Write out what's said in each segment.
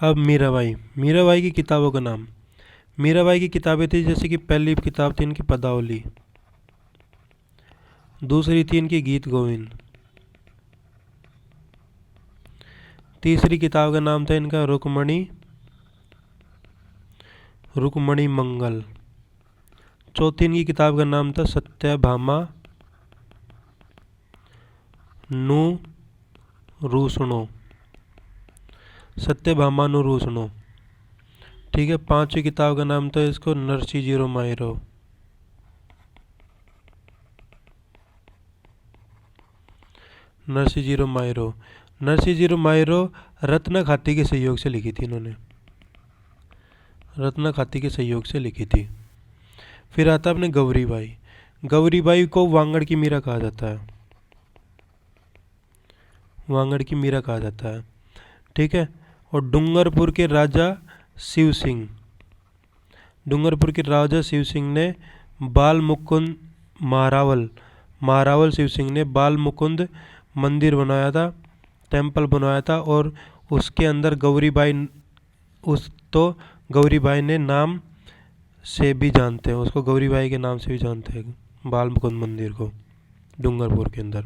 अब मीराबाई, मीराबाई की किताबों का नाम। मीराबाई की किताबें थी जैसे कि पहली किताब थी इनकी पदावली, दूसरी थी इनकी गीत गोविंद, तीसरी किताब का नाम था इनका रुक्मणी, रुक्मणी मंगल, चौथी इनकी किताब का नाम था सत्यभामा नु रूसणो, सत्यभामा नु रूसणो। ठीक है, पांचवी किताब का नाम था इसको Narsi zero Miro, Narsi zero Miro. Narsi zero Miro Ratna खाती के सहयोग से लिखी थी इन्होंने, रत्ना खाती के सहयोग से लिखी थी। फिर आता है अपने गौरीबाई। गौरीबाई को वांगड़ की मीरा कहा जाता है, वांगड़ की मीरा कहा जाता है। ठीक है, और डूंगरपुर के राजा शिव सिंह, डूंगरपुर के राजा शिव सिंह ने बाल मुकुंद महारावल, महारावल शिव सिंह ने बाल मुकुंद मंदिर बनाया था, टेम्पल बनवाया था, और उसके अंदर गौरीबाई, उस तो गौरीबाई ने नाम से भी जानते हैं उसको, गौरीबाई के नाम से भी जानते हैं बाल मुकुंद मंदिर को डूंगरपुर के अंदर।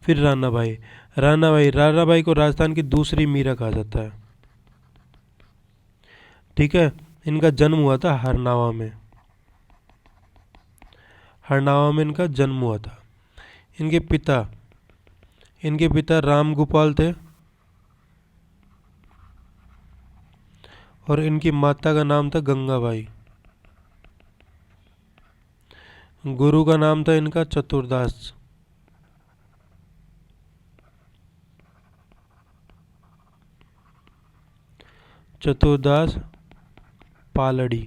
फिर रानाबाई, रानाबाई, रानाबाई को राजस्थान की दूसरी मीरा कहा जाता है। ठीक है, इनका जन्म हुआ था हरनावा में, हरनावा में इनका जन्म हुआ था। इनके पिता, इनके पिता राम गोपाल थे, और इनकी माता का नाम था गंगाबाई। गुरु का नाम था इनका चतुरदास। चतुरदास पालड़ी।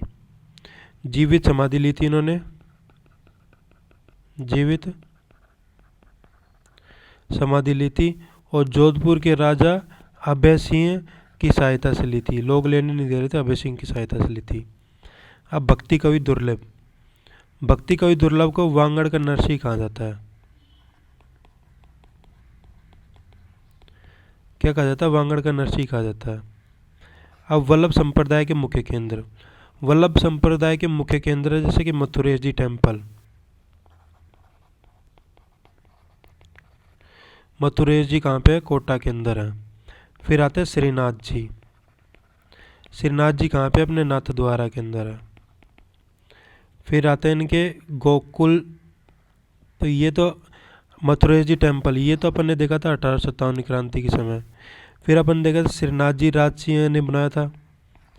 जीवित समाधि ली थी इन्होंने, जीवित समाधि ली थी, और जोधपुर के राजा अभय सिंह की सहायता से ली थी। लोग लेने नहीं दे रहे थे, अभय सिंह की सहायता से ली थी। अब भक्ति कवि दुर्लभ, भक्ति कवि दुर्लभ को वांगड़ का नरसी कहा जाता है। क्या कहा जाता है? वांगड़ का नरसी कहा जाता है। अब वल्लभ संप्रदाय के मुख्य केंद्र, वल्लभ संप्रदाय के मुख्य केंद्र जैसे कि मथुरेश जी टेम्पल, मथुरेश जी कहाँ पे है? कोटा के अंदर है। फिर आते हैं श्रीनाथ जी, श्रीनाथ जी कहाँ पे? अपने नाथ द्वारा के अंदर है। फिर आते हैं इनके गोकुल, तो ये तो मथुरेश जी टेम्पल, ये तो अपन ने देखा था 1857 क्रांति के समय। फिर अपन देखा था श्रीनाथ जी राज सिंह ने बनाया था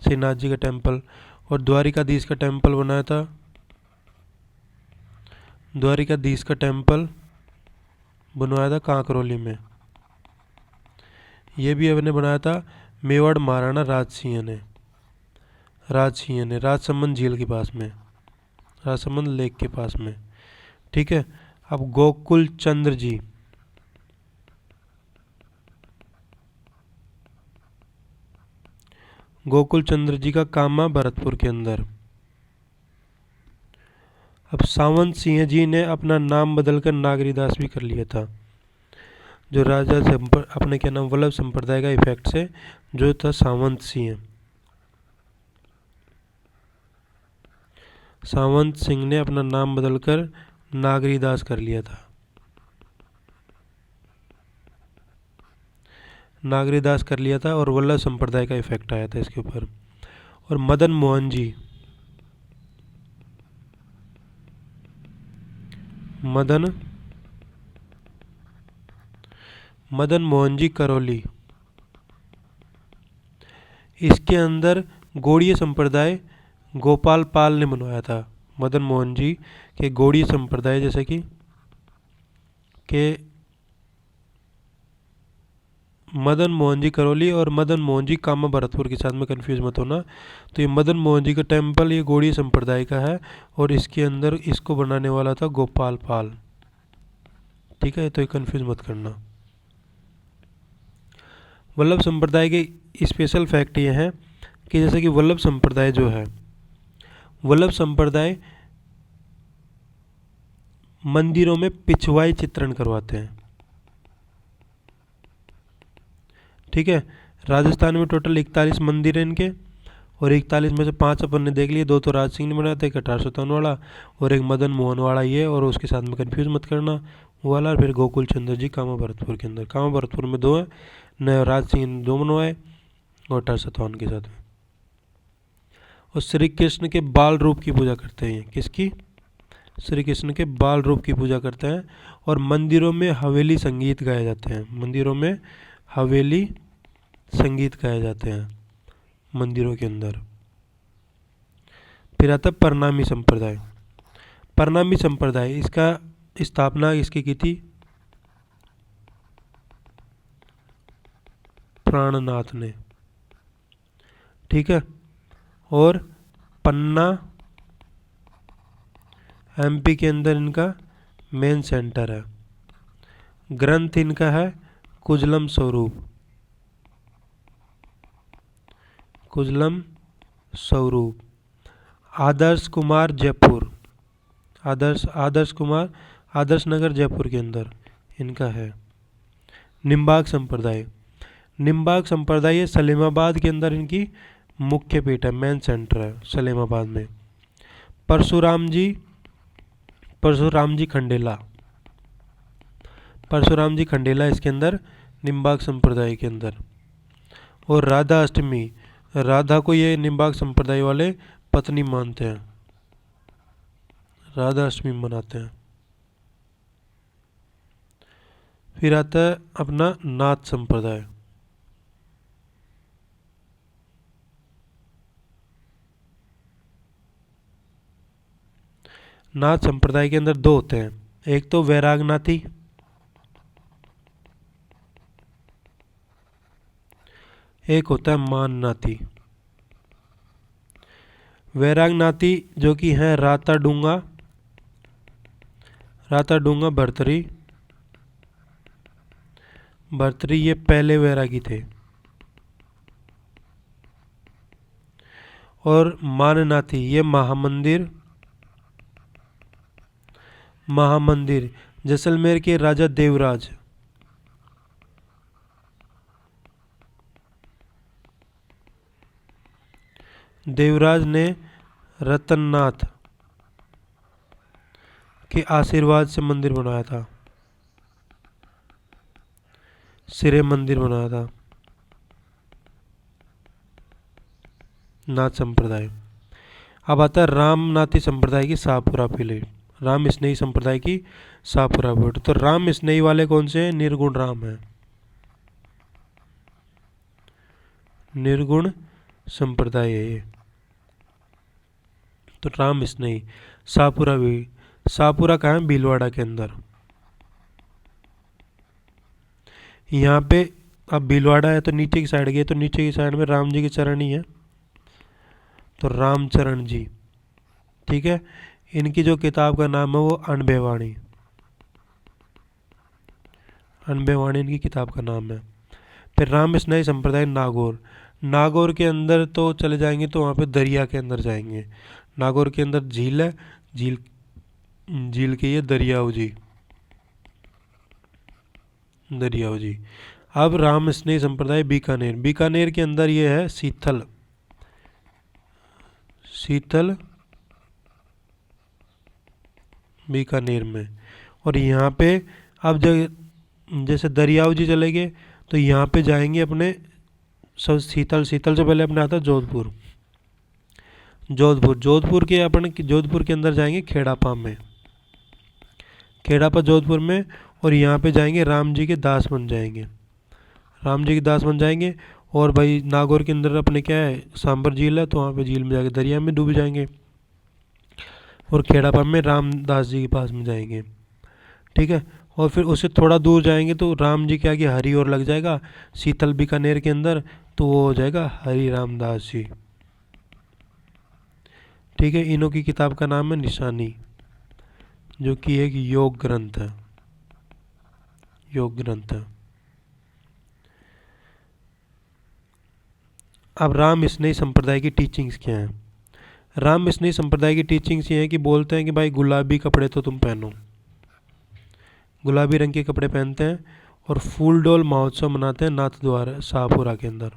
श्रीनाथ जी का टेम्पल, और द्वारिकाधीश का टेम्पल बनाया था, द्वारिकाधीश का टेम्पल बनवाया था कांकरोली में। ये भी अपने बनाया था मेवाड़ महाराणा राज सिंह ने, राज सिंह ने, राजसमंद झील के पास में, राजसमंद लेक के पास में। ठीक है, अब गोकुल चंद्र जी, गोकुल चंद्र जी का कामा भरतपुर के अंदर। अब सावंत सिंह जी ने अपना नाम बदलकर नागरीदास भी कर लिया था, जो राजा अपने क्या नाम वल्लभ संप्रदाय का इफेक्ट से, जो था सावंत सिंह, सावंत सिंह ने अपना नाम बदलकर नागरीदास कर लिया था, नागरीदास कर लिया था, और वल्लभ संप्रदाय का इफेक्ट आया था इसके ऊपर। और मदन मोहन जी, मदन मदन मोहन जी करौली, इसके अंदर गौड़ीय संप्रदाय गोपाल पाल ने बनवाया था। मदन मोहन जी के गौड़ीय संप्रदाय जैसे कि के मदन मोहन जी करौली और मदन मोहन जी कामा भरतपुर के साथ में कंफ्यूज मत होना। तो ये मदन मोहन जी का टेम्पल ये गौड़ीय संप्रदाय का है, और इसके अंदर इसको बनाने वाला था गोपाल पाल। ठीक है, तो ये कंफ्यूज मत करना। वल्लभ संप्रदाय के स्पेशल फैक्ट ये हैं कि जैसे कि वल्लभ संप्रदाय जो है, वल्लभ संप्रदाय मंदिरों में पिछवाई चित्रण करवाते हैं। ठीक है, राजस्थान में टोटल 41 मंदिर हैं इनके, और 41 में से 5 अपन ने देख लिए, 2 तो राज सिंह ने बनाया था, एक 1857 वाला और एक मदन मोहन वाला, ये और उसके साथ में कंफ्यूज मत करना वो वाला। फिर गोकुल चंद्र जी कामा भरतपुर के अंदर, कामा भरतपुर में 2 हैं, नवराज सिंह ने 2 बनवाए और 1857 के साथ में। और श्री कृष्ण के बाल रूप की पूजा करते हैं, किसकी? श्री कृष्ण के बाल रूप की पूजा करते हैं। और मंदिरों में हवेली संगीत गाए जाते हैं, मंदिरों में हवेली संगीत गाए जाते हैं मंदिरों के अंदर। फिर आता परनामी संप्रदाय। परनामी संप्रदाय, इसका स्थापना इसकी की थी प्राणनाथ ने, ठीक है। और पन्ना एमपी के अंदर इनका मेन सेंटर है। ग्रंथ इनका है कुजलम स्वरूप, कुजलम स्वरूप। आदर्श कुमार जयपुर, आदर्श कुमार आदर्श नगर जयपुर के अंदर इनका है। निम्बार्क संप्रदाय, निम्बार्क संप्रदाय ये सलीमाबाद के अंदर इनकी मुख्य पीठ है, मेन सेंटर है सलीमाबाद में। परशुराम जी खंडेला, परशुराम जी खंडेला इसके अंदर निम्बार्क संप्रदाय के अंदर। और राधा अष्टमी, राधा को ये निम्बार्क संप्रदाय वाले पत्नी मानते हैं, राधा अष्टमी मनाते हैं। फिर आता है अपना नाथ संप्रदाय। नाथ संप्रदाय के अंदर 2 होते हैं, एक तो वैरागनाथी, एक होता है माननाथी। वैरागनाथी जो कि हैं राताडूंगा भर्तरी, ये पहले वैरागी थे। और माननाथी ये महामंदिर जैसलमेर के राजा देवराज ने रतननाथ के आशीर्वाद से मंदिर बनाया था, सिरे मंदिर बनाया था। नाथ संप्रदाय। अब आता है रामनाथी संप्रदाय की शाहपुरा पीली, राम स्नेही संप्रदाय की शाहपुरा पीठ। तो राम स्नेही वाले कौन से हैं? निर्गुण राम है, निर्गुण संप्रदाय है ये। तो राम स्नेही शाहपुरा भी, शाहपुरा कहाँ है? भीलवाड़ा के अंदर। यहाँ पे अब भीलवाड़ा है तो नीचे की साइड गए तो नीचे की साइड में राम जी की चरण ही है, तो रामचरण जी, ठीक है। इनकी जो किताब का नाम है वो अनबेवाणी, अनबेवाणी इनकी किताब का नाम है। फिर राम स्नेही संप्रदाय नागौर, नागौर के अंदर तो चले जाएंगे तो वहाँ पे दरिया के अंदर जाएंगे। नागौर के अंदर झील है, झील के ये दरियाओ जी, दरियाओ जी। अब राम स्नेही संप्रदाय बीकानेर, बीकानेर के अंदर ये है शीतल बीकानेर में। और यहाँ पे अब जैसे दरियाओ जी चले गए तो यहाँ पे जाएंगे अपने सब शीतल से पहले अपने आता है जोधपुर, जोधपुर के अंदर जाएंगे खेड़ापा में, जोधपुर में। और यहाँ पे जाएंगे राम जी के दास बन जाएंगे, और भाई नागौर के अंदर अपने क्या है सांबर झील है, तो वहाँ पे झील में जाके दरिया में डूब जाएंगे। और खेड़ापा में रामदास जी के पास में जाएंगे, ठीक है। और फिर उससे थोड़ा दूर जाएंगे तो राम जी के आगे हरि और लग जाएगा शीतल बीकानेर के अंदर, तो वो हो जाएगा हरि रामदास जी, ठीक है। इन्हों की किताब का नाम है निशानी, जो कि एक योग ग्रंथ है, अब राम स्नेही संप्रदाय की टीचिंग्स क्या हैं? राम स्नेही संप्रदाय की टीचिंग्स ये हैं कि बोलते हैं कि भाई गुलाबी कपड़े तो तुम पहनो, गुलाबी रंग के कपड़े पहनते हैं। और फूलडोल महोत्सव मनाते हैं नाथद्वारा शाहपुरा के अंदर।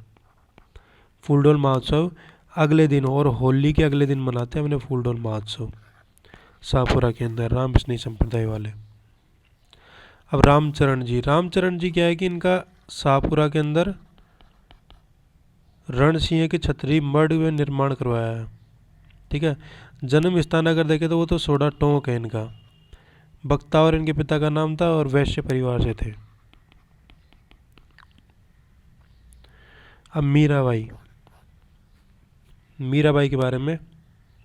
फूलडोल महोत्सव अगले दिन और होली के अगले दिन मनाते हैं अपने फूलडोल महोत्सव शाहपुरा के अंदर राम स्नेही संप्रदाय वाले। अब रामचरण जी क्या है कि इनका शाहपुरा के अंदर रणसिंह के छतरी मढ़ में निर्माण करवाया है। ठीक है, जन्म स्थान अगर देखें तो वो तो सोडा टोंक है इनका। बख्तावर इनके पिता का नाम था और वैश्य परिवार से थे। अब मीराबाई के बारे में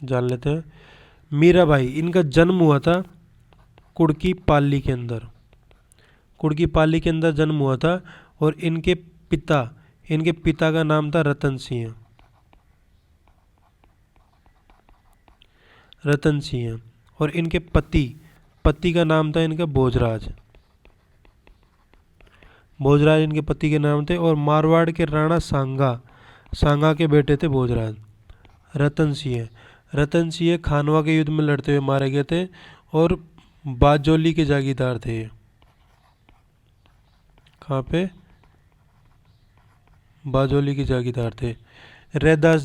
जान लेते हैं। मीराबाई इनका जन्म हुआ था कुड़की पाली के अंदर। कुड़की पाली के अंदर जन्म हुआ था और इनके पिता का नाम था रतन सिंह और इनके पति का नाम था इनका भोजराज इनके पति के नाम थे। और मारवाड़ के राणा सांगा के बेटे थे भोजराज। रतन सिंह खानवा के युद्ध में लड़ते हुए मारे गए थे और बाजोली के जागीरदार थे। कहाँ पे? बाजोली के जागीरदार थे। रैदास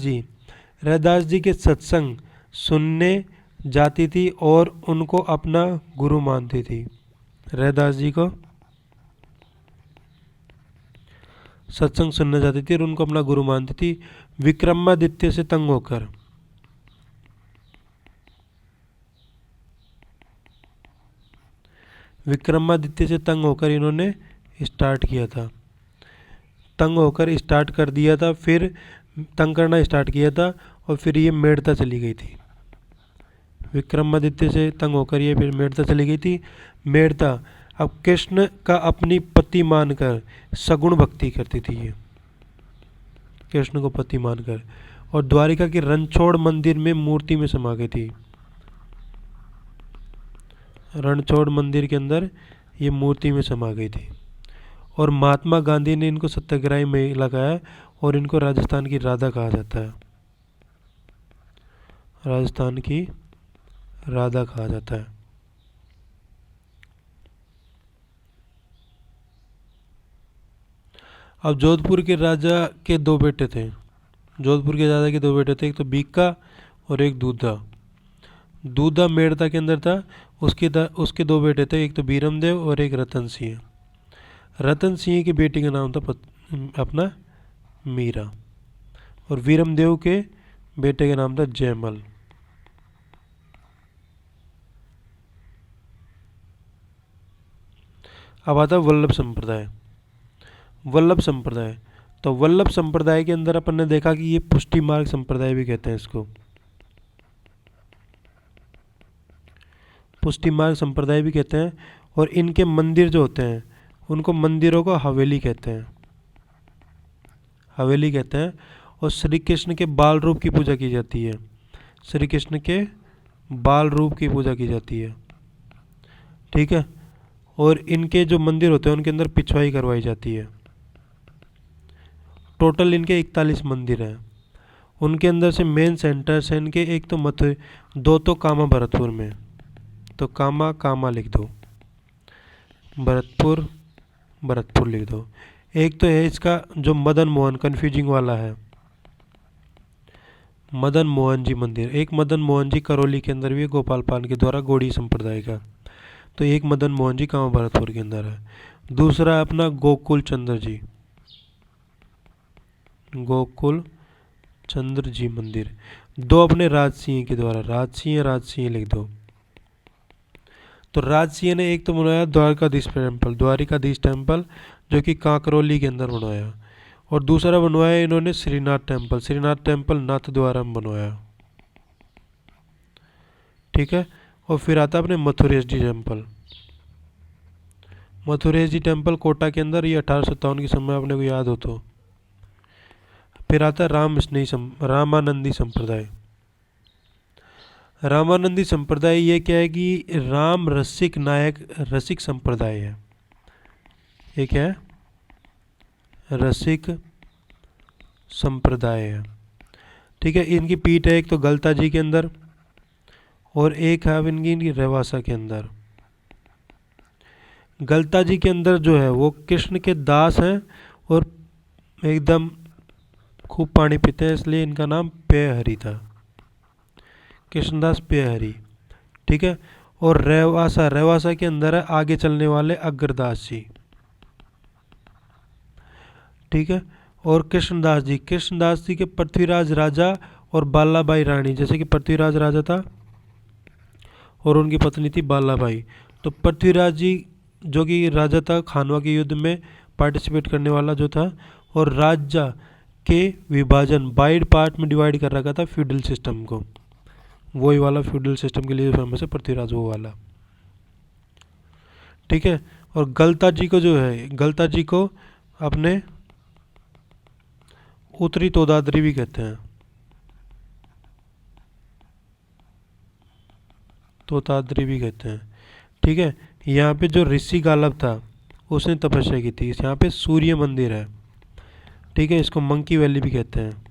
जी के सत्संग सुनने जाती थी और उनको अपना गुरु मानती थी। रैदास जी को सत्संग सुनने जाती थी और उनको अपना गुरु मानती थी। विक्रमादित्य से तंग होकर इन्होंने स्टार्ट किया था। फिर तंग करना स्टार्ट किया था और फिर ये मेड़ता चली गई थी। विक्रमादित्य से तंग होकर ये फिर मेड़ता चली गई थी। मेड़ता अब कृष्ण का अपनी पति मानकर सगुण भक्ति करती थी ये, कृष्ण को पति मानकर, और द्वारिका के रणछोड़ मंदिर में मूर्ति में समा गई थी। रणछोड़ मंदिर के अंदर ये मूर्ति में समा गई थी। और महात्मा गांधी ने इनको सत्याग्रह में लगाया और इनको राजस्थान की राधा कहा जाता है। राजस्थान की राधा कहा जाता है। अब जोधपुर के राजा के दो बेटे थे। एक तो बीका और एक दूधा मेड़ता के अंदर था। उसके दो बेटे थे, एक तो बीरमदेव और एक रतन सिंह की बेटी का नाम था अपना मीरा और वीरमदेव के बेटे का नाम था जयमल। अब आता वल्लभ संप्रदाय। तो वल्लभ संप्रदाय के अंदर अपन ने देखा कि ये पुष्टि मार्ग संप्रदाय भी कहते हैं इसको। पुष्टि मार्ग संप्रदाय भी कहते हैं। और इनके मंदिर जो होते हैं उनको मंदिरों को हवेली कहते हैं। और श्री कृष्ण के बाल रूप की पूजा की जाती है। ठीक है। और इनके जो मंदिर होते हैं उनके अंदर पिछवाई करवाई जाती है। टोटल इनके 41 मंदिर हैं। उनके अंदर से मेन सेंटर्स हैं इनके, एक तो दो तो कामा भरतपुर में, तो कामा लिख दो, भरतपुर लिख दो। एक तो है इसका जो मदन मोहन, कन्फ्यूजिंग वाला है, मदन मोहन जी मंदिर। एक मदन मोहन जी करौली के अंदर भी है, गोपाल पाल के द्वारा गौड़ी संप्रदाय का। तो एक मदन मोहन जी कामा भरतपुर के अंदर है। दूसरा अपना गोकुल चंद्र जी मंदिर। दो अपने राजसिंह के द्वारा, राजसिंह लिख दो। तो राजसिंह ने एक तो बनवाया द्वारिकाधीश टेम्पल जो कि कांकरोली के अंदर बनवाया, और दूसरा बनवाया इन्होंने श्रीनाथ टेम्पल नाथद्वारा में बनवाया। ठीक है। और फिर आता अपने मथुरेश जी टेम्पल कोटा के अंदर, ये 1857 के समय अपने को याद हो तो। फिर आता रामानंदी संप्रदाय। ये क्या है कि राम रसिक संप्रदाय है। ये क्या है? रसिक संप्रदाय है। ठीक है। इनकी पीठ है एक तो गलता जी के अंदर और एक है इनकी रेवासा के अंदर। गलता जी के अंदर जो है वो कृष्ण के दास हैं और एकदम खूब पानी पीते हैं, इसलिए इनका नाम पेयहरि था, कृष्णदास पेयहरि। ठीक है। और रेवासा, रेवासा के अंदर है आगे चलने वाले अग्रदास जी। ठीक है। और कृष्णदास जी, कृष्णदास जी के पृथ्वीराज राजा और बालाबाई रानी, जैसे कि पृथ्वीराज राजा था और उनकी पत्नी थी बालाबाई। तो पृथ्वीराज जी जो कि राजा था, खानवा के युद्ध में पार्टिसिपेट करने वाला जो था, और राजा के विभाजन 22 पार्ट में डिवाइड कर रखा था फ्यूडल सिस्टम को, वही वाला फ्यूडल सिस्टम के लिए फेमस है पृथ्वीराज, वो वाला। ठीक है। और गलता जी को जो है, गलता जी को अपने उत्तरी तोदादरी भी कहते हैं, तोताद्री भी कहते हैं। ठीक है। यहाँ पे जो ऋषि गालब था उसने तपस्या की थी, यहाँ पे सूर्य मंदिर है। ठीक है। इसको मंकी वैली भी कहते हैं।